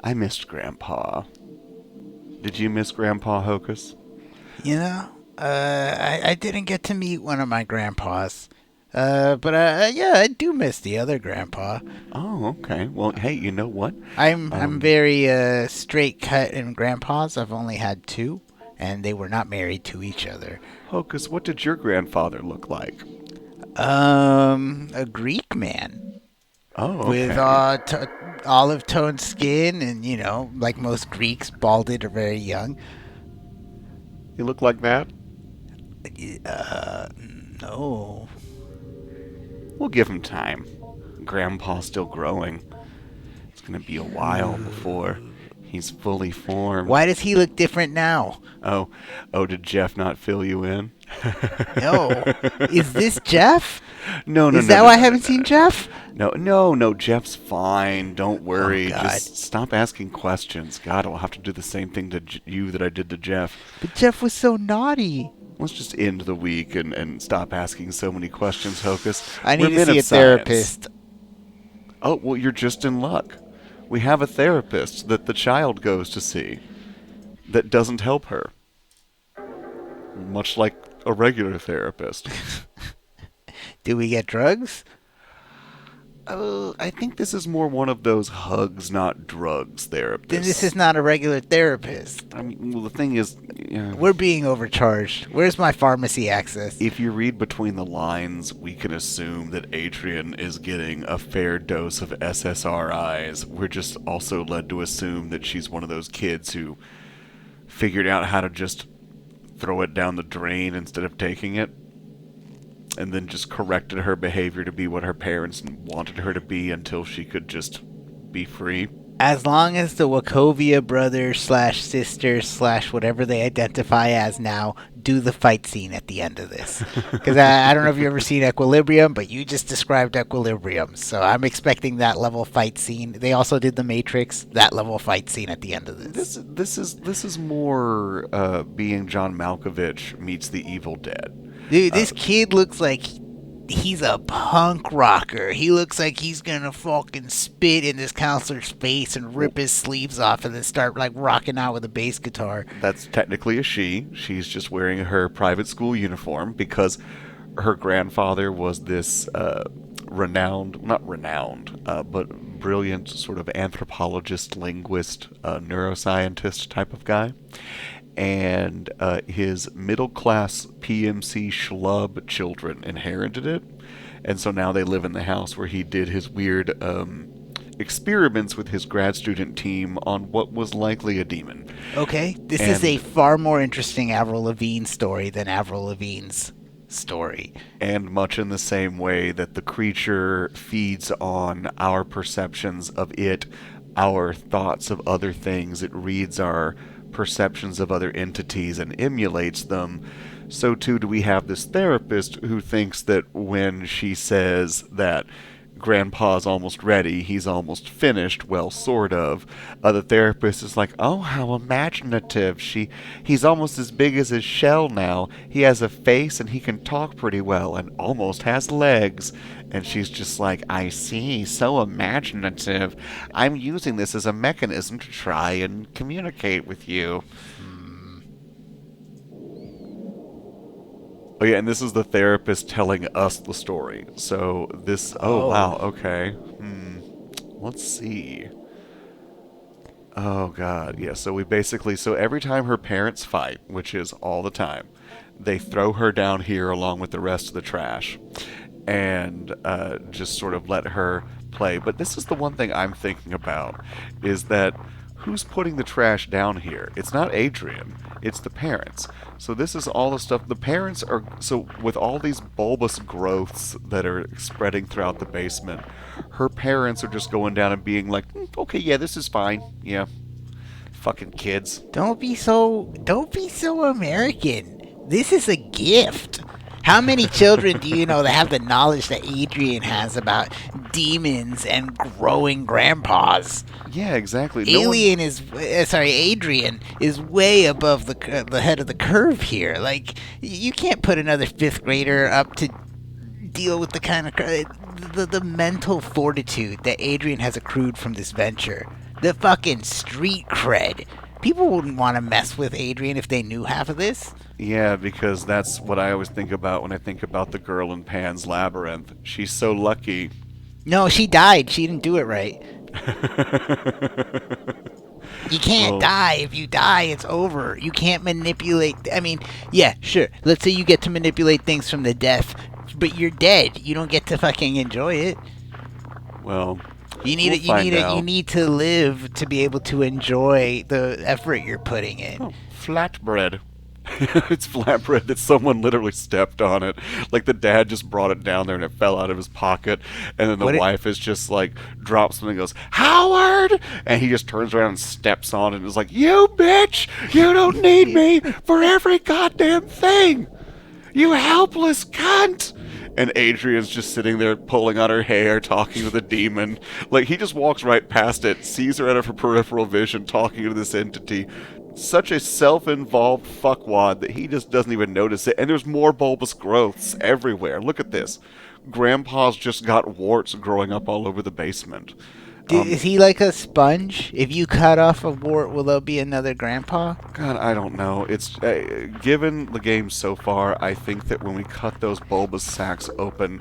I missed Grandpa. Did you miss Grandpa Hocus? You know, I didn't get to meet one of my grandpas. But yeah, I do miss the other grandpa. Oh, okay. Well, hey, you know what? I'm Um, very straight cut in grandpas. I've only had two, and they were not married to each other. Hocus, what did your grandfather look like? A Greek man Oh, with okay. olive toned skin, and like most Greeks, balded or very young. He looked like that? Uh, no. We'll give him time. Grandpa's still growing. It's gonna be a while before he's fully formed. Why does he look different now? Oh, oh, did Jeff not fill you in? No. Is this Jeff? No, no, Is no, that no, why I no, no, haven't no, seen no, no. Jeff? No, no, no, Jeff's fine. Don't Oh worry. God. Just stop asking questions. God, I'll have to do the same thing to you that I did to Jeff. But Jeff was so naughty. Let's just end the week and stop asking so many questions, Hocus. I We're need to men see of a science. therapist. Oh, well, you're just in luck. We have a therapist that the child goes to see that doesn't help her, much like a regular therapist. Do we get drugs? I think this is more one of those hugs, not drugs Then this therapists. is not a regular therapist. I mean, well, the thing is, We're being overcharged. Where's my pharmacy access? if you read between the lines, we can assume that Adrian is getting a fair dose of SSRIs. We're just also led to assume that she's one of those kids who figured out how to just throw it down the drain instead of taking it, and then just corrected her behavior to be what her parents wanted her to be until she could just be free. As long as the Wachovia brothers slash sisters slash whatever they identify as now do the fight scene at the end of this. Because I don't know if you've ever seen Equilibrium, but you just described Equilibrium. So I'm expecting that level fight scene. They also did The Matrix, that level fight scene at the end of this. This is more being John Malkovich meets the Evil Dead. Dude, Uh, this kid looks like he's a punk rocker. He looks like he's gonna fucking spit in this counselor's face and well, rip his sleeves off and then start like rocking out with a bass guitar. that's technically a she. She's just wearing her private school uniform because her grandfather was this renowned, not renowned, but brilliant sort of anthropologist, linguist, neuroscientist type of guy. And his middle class PMC schlub children inherited it. And so now they live in the house where he did his weird experiments with his grad student team on what was likely a demon. Okay, this is a And far more interesting Avril Lavigne story than Avril Lavigne's story. and much in the same way that the creature feeds on our perceptions of it, our thoughts of other things, it reads our perceptions of other entities and emulates them. So too do we have this therapist who thinks that when she says that grandpa's almost ready, he's almost finished, well, sort of, the therapist is like, oh, how imaginative. He's almost as big as his shell now. He has a face and he can talk pretty well and almost has legs. And she's just like, I see, so imaginative. I'm using this as a mechanism to try and communicate with you. Hmm. Oh yeah, and this is the therapist telling us the story. So this, oh Oh, wow, okay. Let's see. Oh god, yeah. So we basically, so every time her parents fight, which is all the time, they throw her down here along with the rest of the trash, and just sort of let her play. But this is the one thing I'm thinking about, is that who's putting the trash down here? It's not Adrian, it's the parents. So this is all the stuff the parents are, so with all these bulbous growths that are spreading throughout the basement, her parents are just going down and being like, okay, yeah, this is fine. Yeah, fucking kids. don't be so American. This is a gift. How many children do you know that have the knowledge that Adrian has about demons and growing grandpas? Yeah, exactly. No one. Adrian is way above the head of the curve here. Like, you can't put another fifth grader up to deal with the kind of the mental fortitude that Adrian has accrued from this venture. The fucking street cred. People wouldn't want to mess with Adrian if they knew half of this. Yeah, because that's what I always think about when I think about the girl in Pan's Labyrinth. She's so lucky. No, she died. She didn't do it right. You can't Well, die. If you die, it's over. You can't manipulate. I mean, yeah, sure. Let's say you get to manipulate things from the death, but you're dead. You don't get to fucking enjoy it. well, You need we'll it. You find need it. You out. need to live to be able to enjoy the effort you're putting in. Oh, flatbread. It's flatbread that someone literally stepped on it. Like the dad just brought it down there and it fell out of his pocket. And then the What it? wife is just like drops something and goes, Howard! And he just turns around and steps on it and is like, You bitch! You don't need me for every goddamn thing! You helpless cunt! And Adrian's just sitting there pulling on her hair, talking to the demon. Like, he just walks right past it, sees her out of her peripheral vision, talking to this entity. Such a self-involved fuckwad that he just doesn't even notice it. And there's more bulbous growths everywhere. Look at this. Grandpa's just got warts growing up all over the basement. Is he like a sponge? If you cut off a wart, will there be another grandpa? God, I don't know. It's given the game so far, I think that when we cut those bulbous sacs open,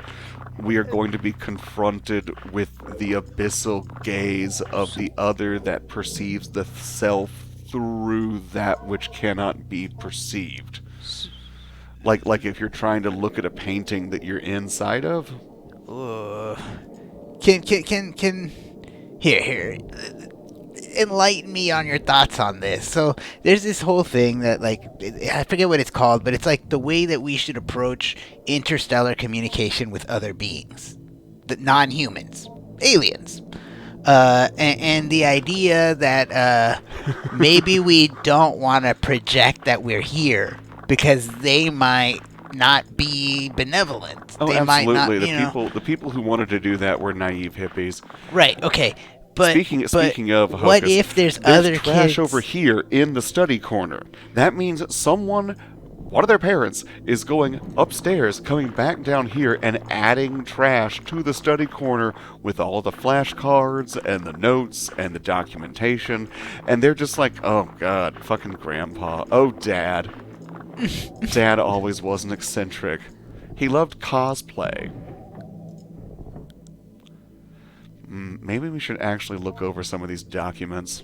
we are going to be confronted with the abyssal gaze of the other that perceives the self through that which cannot be perceived. Like if you're trying to look at a painting that you're inside of. Ugh. Can here enlighten me on your thoughts on this. So there's this whole thing that, like, I forget what it's called, but it's like the way that we should approach interstellar communication with other beings, the non-humans, aliens. And the idea that maybe we don't want to project that we're here because they might not be benevolent. Oh, They might not, absolutely. you know. The people who wanted to do that were naive hippies. Right. Okay. But Speaking of Hocus, what if there's other trash kids over here in the study corner? That means that someone, one of their parents, is going upstairs, coming back down here, and adding trash to the study corner with all the flashcards and the notes and the documentation, and they're just like, oh god, fucking grandpa, oh dad. Dad always was an eccentric. He loved cosplay. Maybe we should actually look over some of these documents.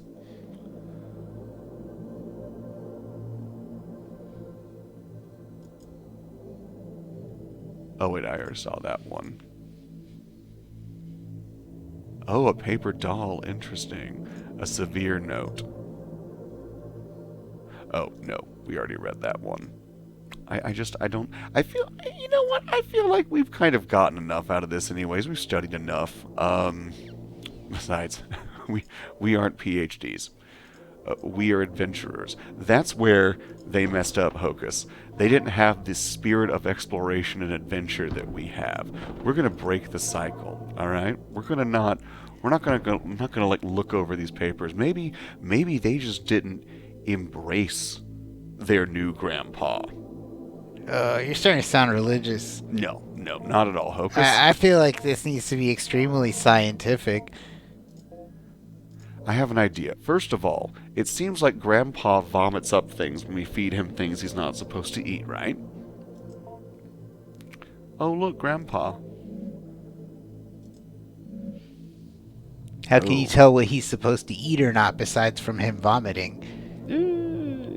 Oh wait, I already saw that one. Oh, a paper doll. Interesting. A severe note. Oh, no. We already read that one. I don't... I feel... You know what? I feel like we've kind of gotten enough out of this anyways. We've studied enough. Besides, we aren't PhDs. We are adventurers. That's where they messed up, Hocus. They didn't have the spirit of exploration and adventure that we have. We're gonna break the cycle, all right? We're not gonna like look over these papers. Maybe they just didn't embrace their new grandpa. you're starting to sound religious. No, not at all, Hocus. I feel like this needs to be extremely scientific. I have an idea. First of all, it seems like Grandpa vomits up things when we feed him things he's not supposed to eat, right? Oh, look, Grandpa. How can you tell what he's supposed to eat or not besides from him vomiting?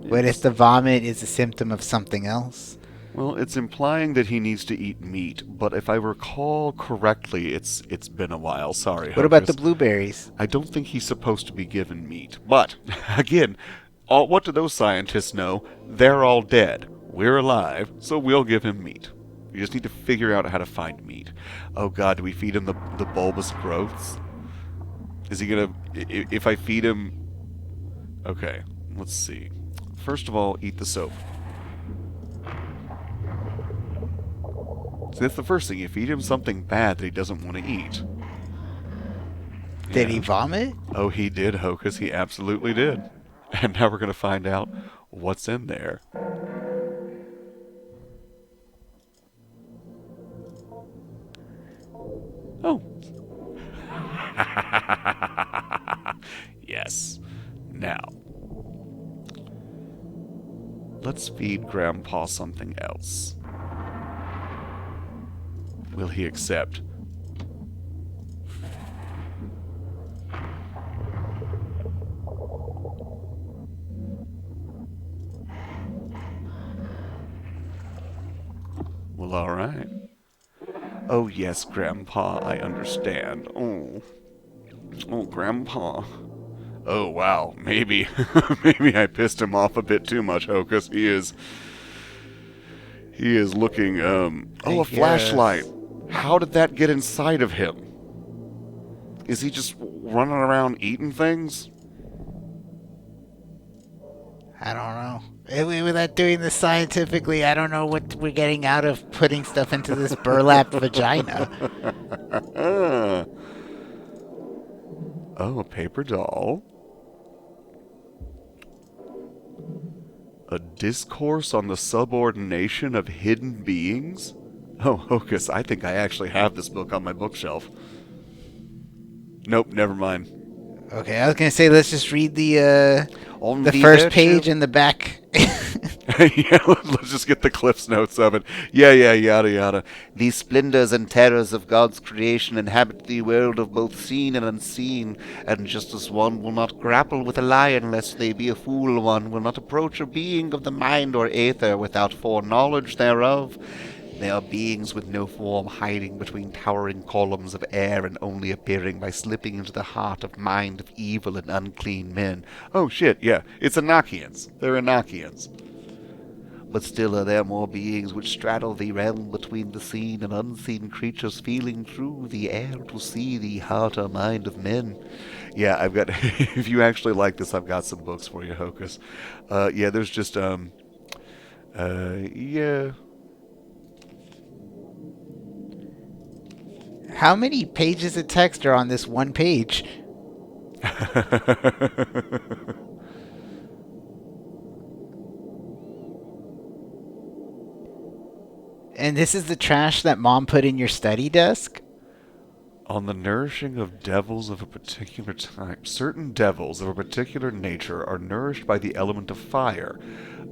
What if the vomit is a symptom of something else? Well, it's implying that he needs to eat meat, but if I recall correctly, it's been a while. Sorry, What about Hocus. the blueberries? I don't think he's supposed to be given meat. But, again, what do those scientists know? They're all dead. We're alive, so we'll give him meat. We just need to figure out how to find meat. Oh god, do we feed him the bulbous growths? Is he gonna... If I feed him... Okay, let's see. First of all, eat the soap. So that's the first thing. You feed him something bad that he doesn't want to eat. Did he Yeah. vomit? Oh, he did, Hocus. He absolutely did. And now we're going to find out what's in there. Oh. Yes. Now, let's feed Grandpa something else. Will he accept? Well, all right. Oh, yes, Grandpa, I understand. Oh, Grandpa. Oh, wow, maybe, maybe I pissed him off a bit too much, Hocus. He is looking, I oh, a flashlight. guess. How did that get inside of him? Is he just running around eating things? I don't know. Without doing this scientifically, I don't know what we're getting out of putting stuff into this burlap vagina. Oh, a paper doll. A discourse on the subordination of hidden beings? Oh, Hocus, I think I actually have this book on my bookshelf. Nope, never mind. Okay, I was gonna say let's just read the On the the first virtue. page and the back. Yeah, let's just get the Cliff's Notes of it. Yeah, yada yada. These splendors and terrors of God's creation inhabit the world of both seen and unseen, and just as one will not grapple with a lion lest they be a fool, one will not approach a being of the mind or aether without foreknowledge thereof. They are beings with no form, hiding between towering columns of air and only appearing by slipping into the heart of mind of evil and unclean men. Oh shit, yeah, it's Enochians. They're Enochians. But still are there more beings which straddle the realm between the seen and unseen creatures, feeling through the air to see the heart or mind of men. Yeah, I've got. If you actually like this, I've got some books for you, Hocus. Yeah, there's just yeah. How many pages of text are on this one page? And this is the trash that Mom put in your study desk? On the nourishing of devils of a particular type. Certain devils of a particular nature are nourished by the element of fire,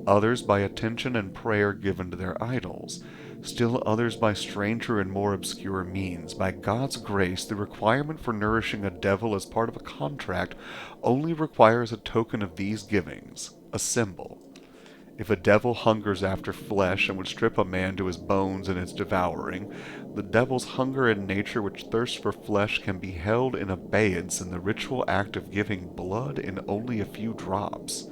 others by attention and prayer given to their idols, still others by stranger and more obscure means. By God's grace, the requirement for nourishing a devil as part of a contract only requires a token of these givings, a symbol. If a devil hungers after flesh and would strip a man to his bones in its devouring, the devil's hunger and nature which thirsts for flesh can be held in abeyance in the ritual act of giving blood in only a few drops.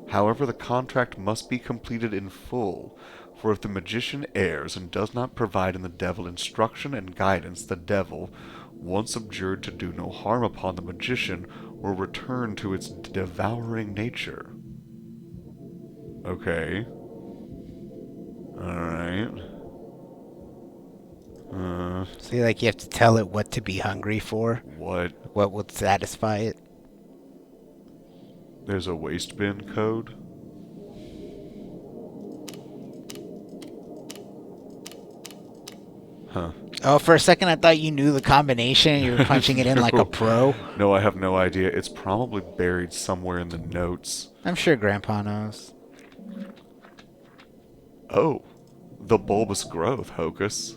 However, the contract must be completed in full, for if the magician errs and does not provide in the devil instruction and guidance, the devil, once abjured to do no harm upon the magician, will return to its devouring nature. Okay. Alright. So like you have to tell it what to be hungry for, What? what will satisfy it. There's a waste bin code? Huh. Oh, for a second I thought you knew the combination. You were punching it in like a pro. No, I have no idea. It's probably buried somewhere in the notes. I'm sure Grandpa knows. Oh, the bulbous growth, Hocus.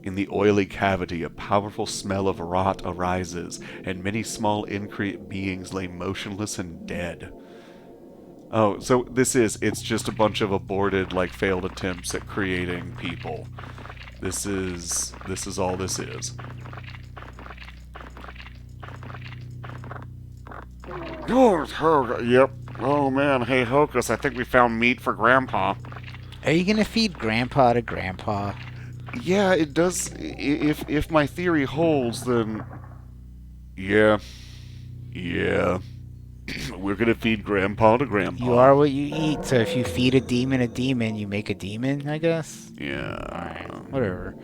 In the oily cavity, a powerful smell of rot arises, and many small increate beings lay motionless and dead. Oh, so it's just a bunch of aborted, like, failed attempts at creating people. This is all this is. Oh, yep. Oh man, hey Hocus, I think we found meat for Grandpa. Are you gonna feed Grandpa to Grandpa? Yeah, it does. If my theory holds, then yeah, we're gonna feed Grandpa to Grandpa. You are what you eat, so if you feed a demon, you make a demon, I guess? Yeah. Alright, whatever.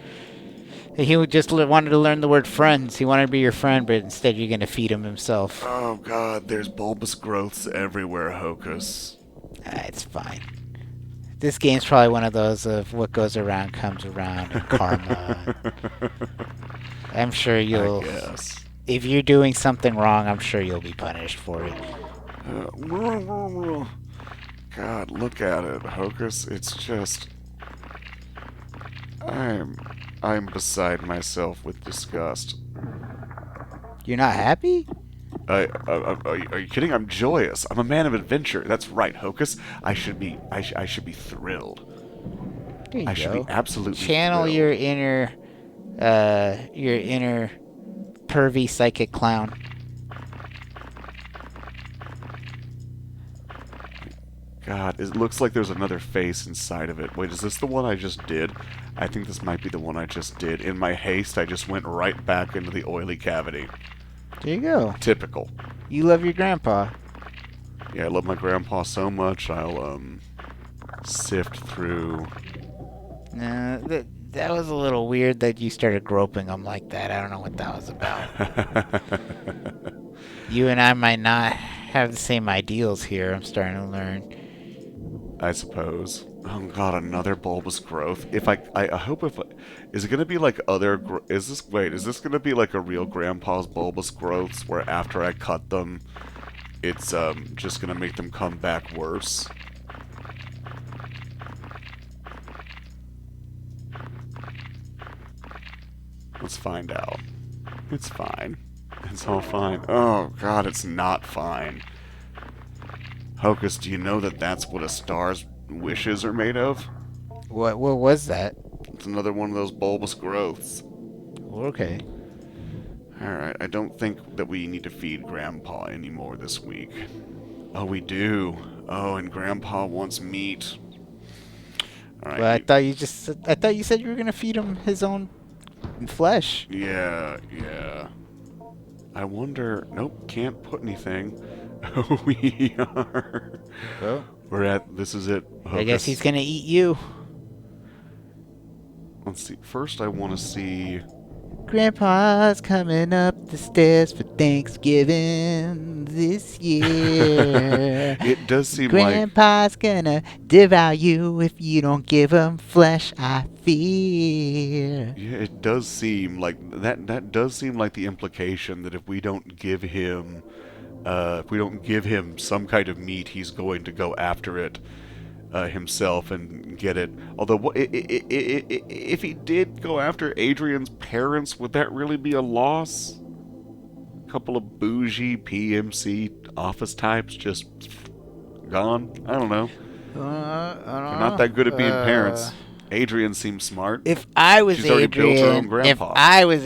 He just wanted to learn the word friends. He wanted to be your friend, but instead you're gonna feed him himself. Oh God, there's bulbous growths everywhere, Hocus. It's fine. This game's probably one of those of what goes around comes around and karma. I'm sure I you'll. guess. If you're doing something wrong, I'm sure you'll be punished for it. God, look at it, Hocus. It's just. I'm. I'm beside myself with disgust. You're not happy? Are you kidding? I'm joyous. I'm a man of adventure. That's right, Hocus. I should be. I should be thrilled. There I you should be go. absolutely Channel thrilled. your inner pervy psychic clown. God, it looks like there's another face inside of it. Wait, is this the one I just did? I think this might be the one I just did. In my haste, I just went right back into the oily cavity. There you go. Typical. You love your grandpa. Yeah, I love my grandpa so much, I'll, sift through. That was a little weird that you started groping him like that. I don't know what that was about. You and I might not have the same ideals here, I'm starting to learn. I suppose. Oh god, another bulbous growth. If I hope if is it gonna be like other is this gonna be like a real grandpa's bulbous growths where after I cut them, it's just gonna make them come back worse? Let's find out. It's fine. It's all fine. Oh god, it's not fine. Hocus, do you know that that's what a star's wishes are made of? What was that? It's another one of those bulbous growths. Okay. Alright, I don't think that we need to feed Grandpa anymore this week. Oh, we do. Oh, and Grandpa wants meat. Alright. Well, I thought you said you were gonna feed him his own flesh. Yeah. I wonder... Nope, can't put anything. We are... Well, We're at... This is it. Hocus. I guess he's gonna eat you. Let's see. First, I want to see... Grandpa's coming up the stairs for Thanksgiving this year. It does seem Grandpa's gonna devour you if you don't give him flesh, I fear. Yeah, it does seem like... That does seem like the implication that if we don't give him... if we don't give him some kind of meat, he's going to go after it himself and get it. Although, if he did go after Adrian's parents, would that really be a loss? A couple of bougie PMC office types just gone? I don't know. They're not that good at being parents. Adrian seems smart. If I was She's already built her own grandpa. I would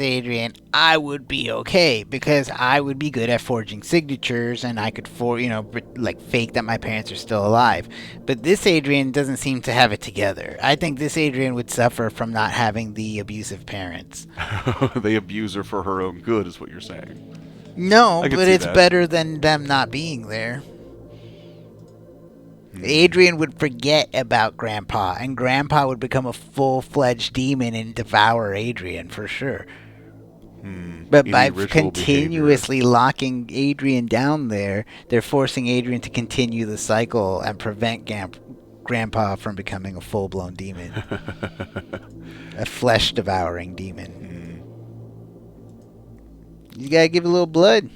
be okay because I would be good at forging signatures and I could fake that my parents are still alive. But this Adrian doesn't seem to have it together. I think this Adrian would suffer from not having the abusive parents. They abuse her for her own good, is what you're saying. No, I can but see it's that. better than them not being there. Adrian would forget about Grandpa, and Grandpa would become a full-fledged demon and devour Adrian for sure. But by continuously locking Adrian down there, they're forcing Adrian to continue the cycle and prevent Grandpa from becoming a full-blown demon. A flesh-devouring demon. You gotta give a little blood.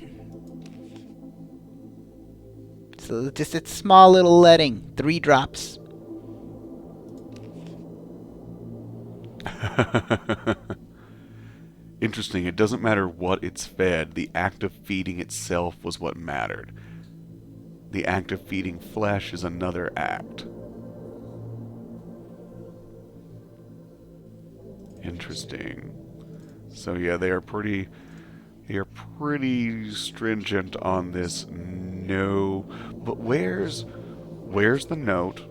So just a small little letting. 3 drops. Interesting. It doesn't matter what it's fed. The act of feeding itself was what mattered. The act of feeding flesh is another act. Interesting. So yeah, they are pretty stringent on this. No, but where's the note?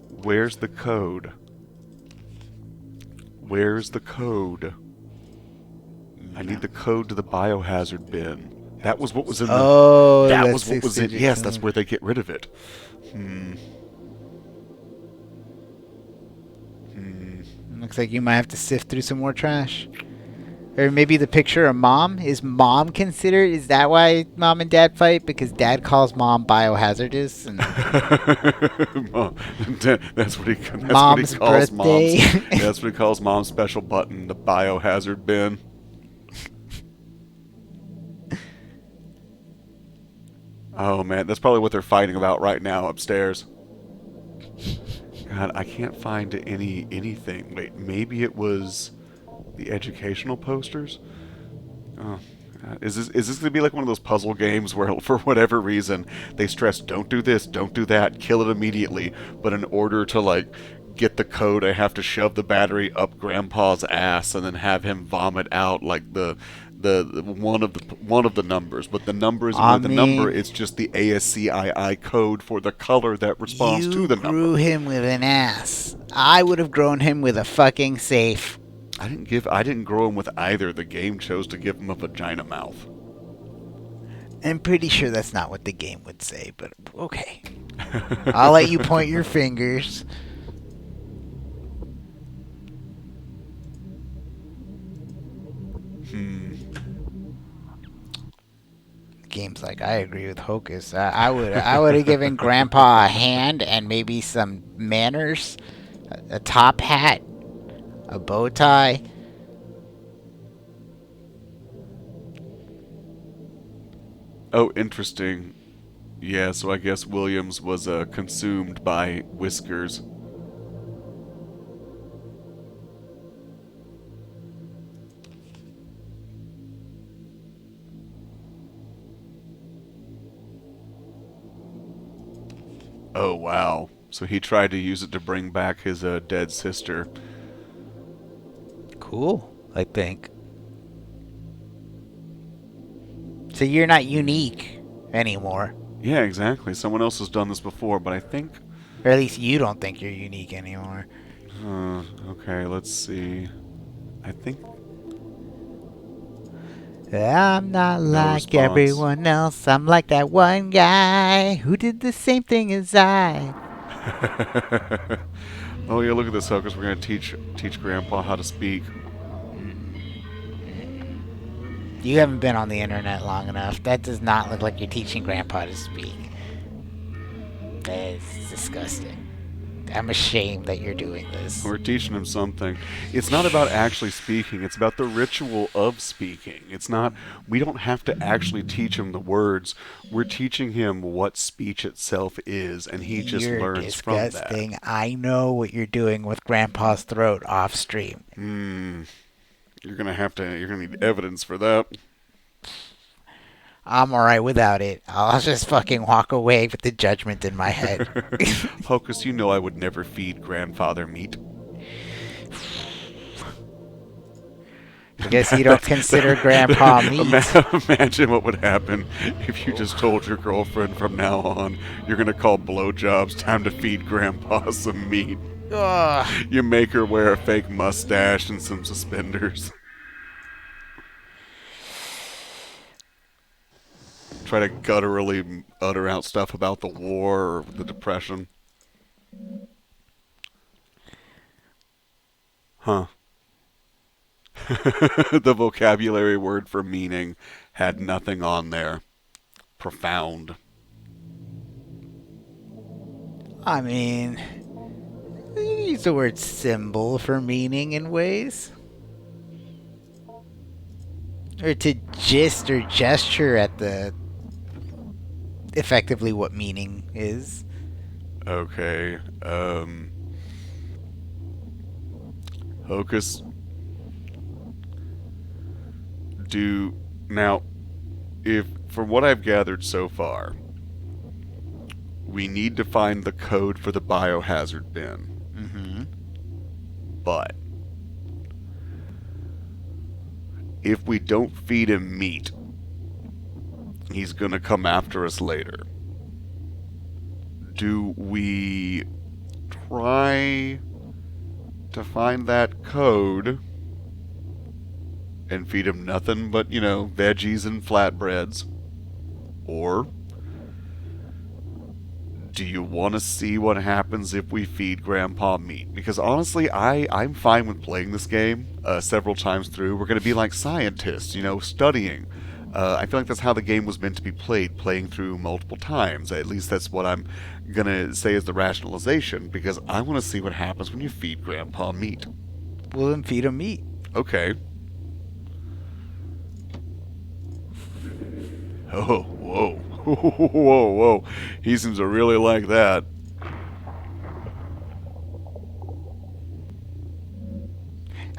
Where's the code? Where's the code? I need the code to the biohazard bin. That was what was in the... Oh, that was what was in... Yes, that's where they get rid of it. Looks like you might have to sift through some more trash. Or maybe the picture of mom. Is mom considered? Is that why mom and dad fight? Because dad calls mom biohazardous and That's what he mom's calls mom's birthday. that's what he calls mom's special button, the biohazard bin. Oh man, that's probably what they're fighting about right now upstairs. God, I can't find anything. Wait, maybe it was the educational posters? Oh, God. Is this going to be like one of those puzzle games where, for whatever reason, they stress don't do this, don't do that, kill it immediately, but in order to like get the code, I have to shove the battery up Grandpa's ass and then have him vomit out like the one of the numbers, but the number isn't I really the number. mean, It's just the ASCII code for the color that responds to you the grew number. him with an ass. I would have grown him with a fucking safe. I didn't grow him with either. The game chose to give him a vagina mouth. I'm pretty sure that's not what the game would say, but okay. I'll let you point your fingers. Hmm. Game's like, I agree with Hocus. I would have given Grandpa a hand and maybe some manners, a top hat, a bow tie. Oh, interesting. Yeah, so I guess Williams was consumed by whiskers. Oh, wow. So he tried to use it to bring back his dead sister. Cool, I think. So you're not unique anymore. Yeah, exactly. Someone else has done this before, but I think. Or at least you don't think you're unique anymore. Okay, let's see. I think I'm not no like response. everyone else. I'm like that one guy who did the same thing as I. Oh yeah, look at this, Hocus. We're gonna teach Grandpa how to speak. You haven't been on the internet long enough. That does not look like you're teaching Grandpa to speak. That is disgusting. I'm ashamed that you're doing this. We're teaching him something. It's not about actually speaking, it's about the ritual of speaking. It's not, we don't have to actually teach him the words. We're teaching him what speech itself is, and he just You're learns from that. disgusting. I know what you're doing with Grandpa's throat off stream. Hmm. You're gonna need evidence for that. I'm alright without it. I'll just fucking walk away with the judgment in my head. Hocus, you know I would never feed grandfather meat. I guess you don't consider Grandpa meat. Imagine what would happen if you just told your girlfriend from now on you're gonna call blowjobs time to feed grandpa some meat. Ugh. You make her wear a fake mustache and some suspenders. Try to gutturally utter out stuff about the war or the depression. Huh. The vocabulary word for meaning had nothing on there. Profound. I mean, you use the word symbol for meaning in ways. Or to gist or gesture at the effectively what meaning is. Okay. Hocus, do now. If from what I've gathered so far, we need to find the code for the biohazard bin. Mm-hmm. But if we don't feed him meat, he's gonna come after us later. Do we try to find that code and feed him nothing but, veggies and flatbreads? Or Do you want to see what happens if we feed Grandpa meat? Because honestly, I'm fine with playing this game several times through. We're going to be like scientists, studying. I feel like that's how the game was meant to be played, playing through multiple times. At least that's what I'm going to say as the rationalization, because I want to see what happens when you feed Grandpa meat. We'll then feed him meat. Okay. Oh, whoa. Whoa, whoa. He seems to really like that.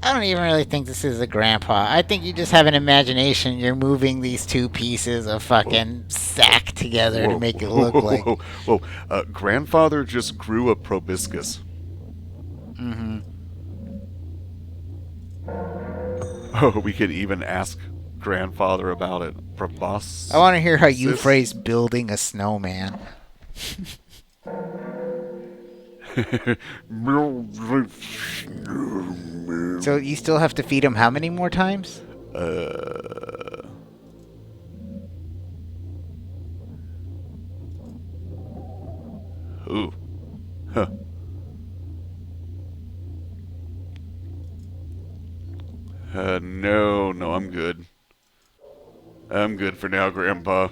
I don't even really think this is a grandpa. I think you just have an imagination. You're moving these two pieces of fucking sack together to Whoa, make it whoa, look whoa, like. whoa, whoa. Grandfather just grew a proboscis. Mm-hmm. Oh, we could even ask grandfather about it. Proboscis. I want to hear how you phrase building a snowman. So you still have to feed him how many more times? Ooh. Huh. No, I'm good. I'm good for now, Grandpa.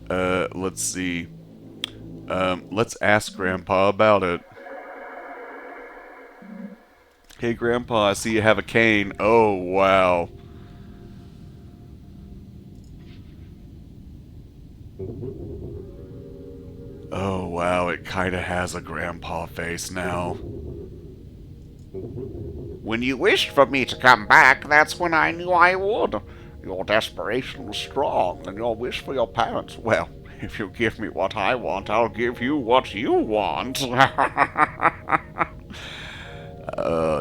Let's see. Let's ask Grandpa about it. Hey, Grandpa, I see you have a cane. Oh, wow. Oh, wow, it kinda has a grandpa face now. When you wished for me to come back, that's when I knew I would. Your desperation was strong, and your wish for your parents, well, if you give me what I want, I'll give you what you want.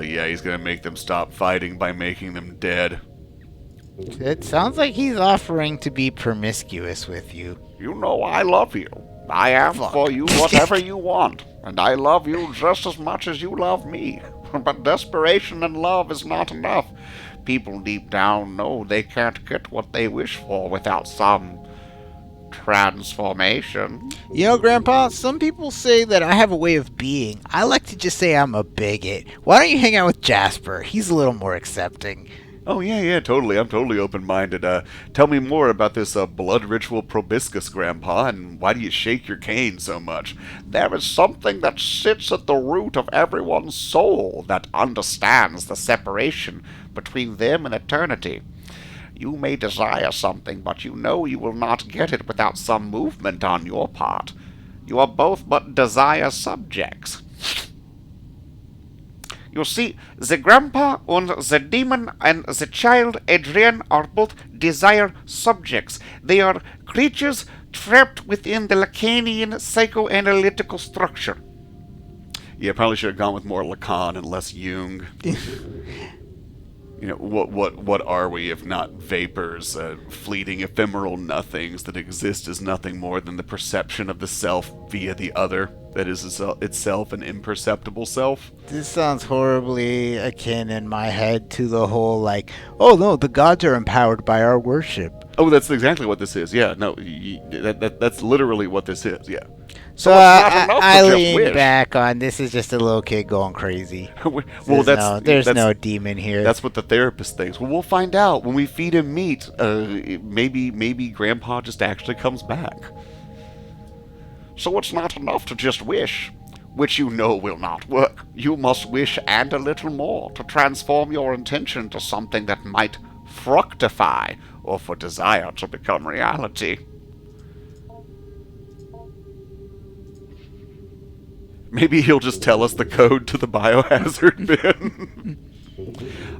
Yeah, he's gonna make them stop fighting by making them dead. It sounds like he's offering to be promiscuous with you. You know I love you. I am Fuck. for you whatever you want, and I love you just as much as you love me. But desperation and love is not enough. People deep down know they can't get what they wish for without some transformation. You know, Grandpa, some people say that I have a way of being. I like to just say I'm a bigot. Why don't you hang out with Jasper? He's a little more accepting. Oh, yeah, totally. I'm totally open-minded. Tell me more about this blood ritual proboscis, Grandpa, and why do you shake your cane so much? There is something that sits at the root of everyone's soul that understands the separation between them and eternity. You may desire something, but you know you will not get it without some movement on your part. You are both but desire subjects. You see, the grandpa and the demon and the child Adrienne are both desire subjects. They are creatures trapped within the Lacanian psychoanalytical structure. Yeah, probably should have gone with more Lacan and less Jung. What are we if not vapors, fleeting ephemeral nothings that exist as nothing more than the perception of the self via the other, that is itself an imperceptible self? This sounds horribly akin in my head to the whole, like, oh no, the gods are empowered by our worship. Oh, that's exactly what this is. Yeah, no, that's literally what this is. Yeah. So it's not enough to I just lean wish. back on this is just a little kid going crazy. Well, There's no demon here. That's what the therapist thinks. Well, we'll find out when we feed him meat. Maybe Grandpa just actually comes back. So it's not enough to just wish, which you know will not work. You must wish and a little more to transform your intention to something that might fructify or for desire to become reality. Maybe he'll just tell us the code to the biohazard bin.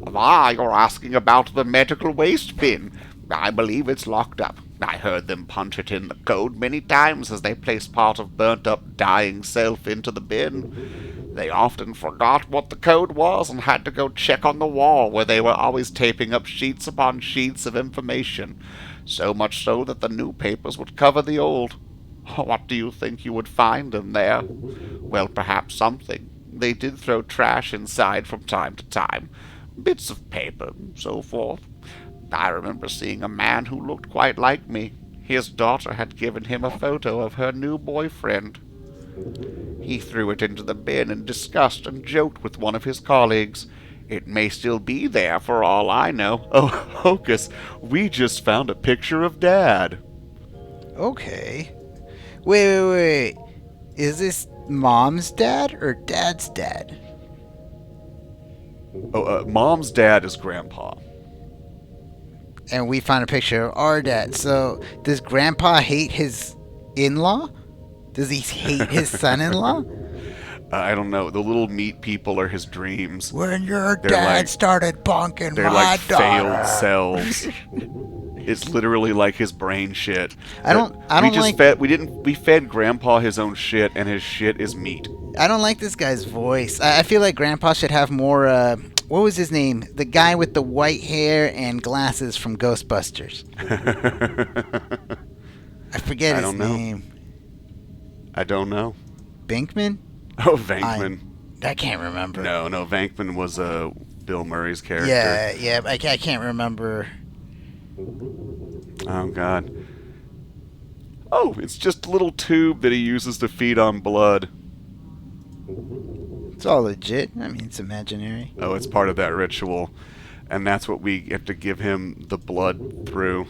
You're asking about the medical waste bin. I believe it's locked up. I heard them punch it in the code many times as they placed part of burnt-up, dying self into the bin. They often forgot what the code was and had to go check on the wall where they were always taping up sheets upon sheets of information, so much so that the new papers would cover the old. What do you think you would find in there? Well, perhaps something. They did throw trash inside from time to time. Bits of paper, and so forth. I remember seeing a man who looked quite like me. His daughter had given him a photo of her new boyfriend. He threw it into the bin in disgust and joked with one of his colleagues. It may still be there for all I know. Oh, Hocus, we just found a picture of Dad. Okay. Wait. Is this mom's dad or dad's dad? Oh, Mom's dad is Grandpa. And we found a picture of our dad. So does Grandpa hate his in-law? Does he hate his son-in-law? I don't know. The little meat people are his dreams. When your They're dad like- started bunking They're my like daughter. failed selves. It's literally like his brain shit. I don't like- We fed Grandpa his own shit, and his shit is meat. I don't like this guy's voice. I feel like Grandpa should have more. What was his name? The guy with the white hair and glasses from Ghostbusters. I forget his don't know. name. I don't know. Binkman? Oh, Vankman. I can't remember. No, Vankman was Bill Murray's character. Yeah. I can't remember. Oh, God. Oh, it's just a little tube that he uses to feed on blood. It's all legit. I mean, it's imaginary. Oh, it's part of that ritual. And that's what we have to give him the blood through.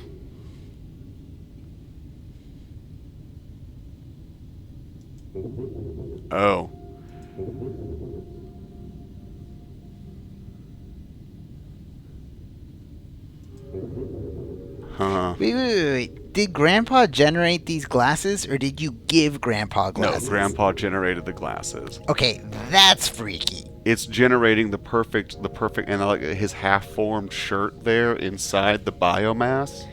Oh. Huh. Wait. Did Grandpa generate these glasses, or did you give Grandpa glasses? No, Grandpa generated the glasses. Okay, that's freaky. It's generating the perfect, and like his half-formed shirt there inside the biomass.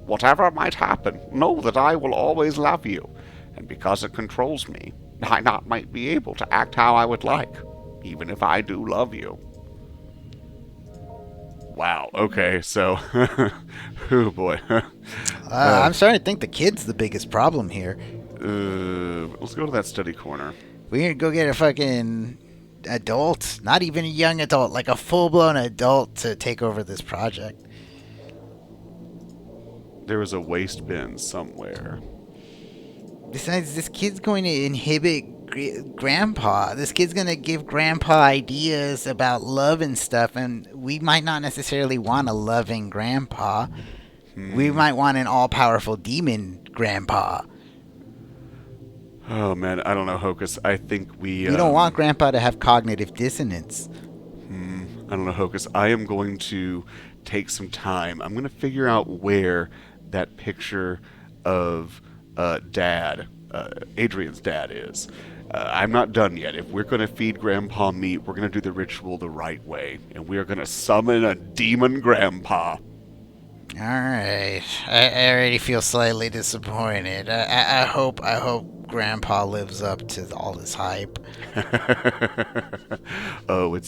Whatever might happen, know that I will always love you, and because it controls me, I not might be able to act how I would like, even if I do love you. Wow. Okay. So, oh boy. I'm starting to think the kid's the biggest problem here. Let's go to that study corner. We need to go get a fucking adult, not even a young adult, like a full-blown adult to take over this project. There was a waste bin somewhere. Besides, this kid's going to inhibit Grandpa. This kid's going to give Grandpa ideas about love and stuff, and we might not necessarily want a loving Grandpa. We might want an all-powerful demon Grandpa. Oh man, I don't know, Hocus. I think we We don't want Grandpa to have cognitive dissonance. I don't know, Hocus. I am going to take some time. I'm going to figure out where that picture of Dad, Adrian's dad, is. I'm not done yet. If we're going to feed Grandpa meat, we're going to do the ritual the right way. And we are going to summon a demon Grandpa. Alright. I already feel slightly disappointed. I hope Grandpa lives up to all this hype. Oh,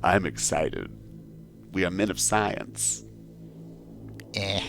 I'm excited. We are men of science. Eh.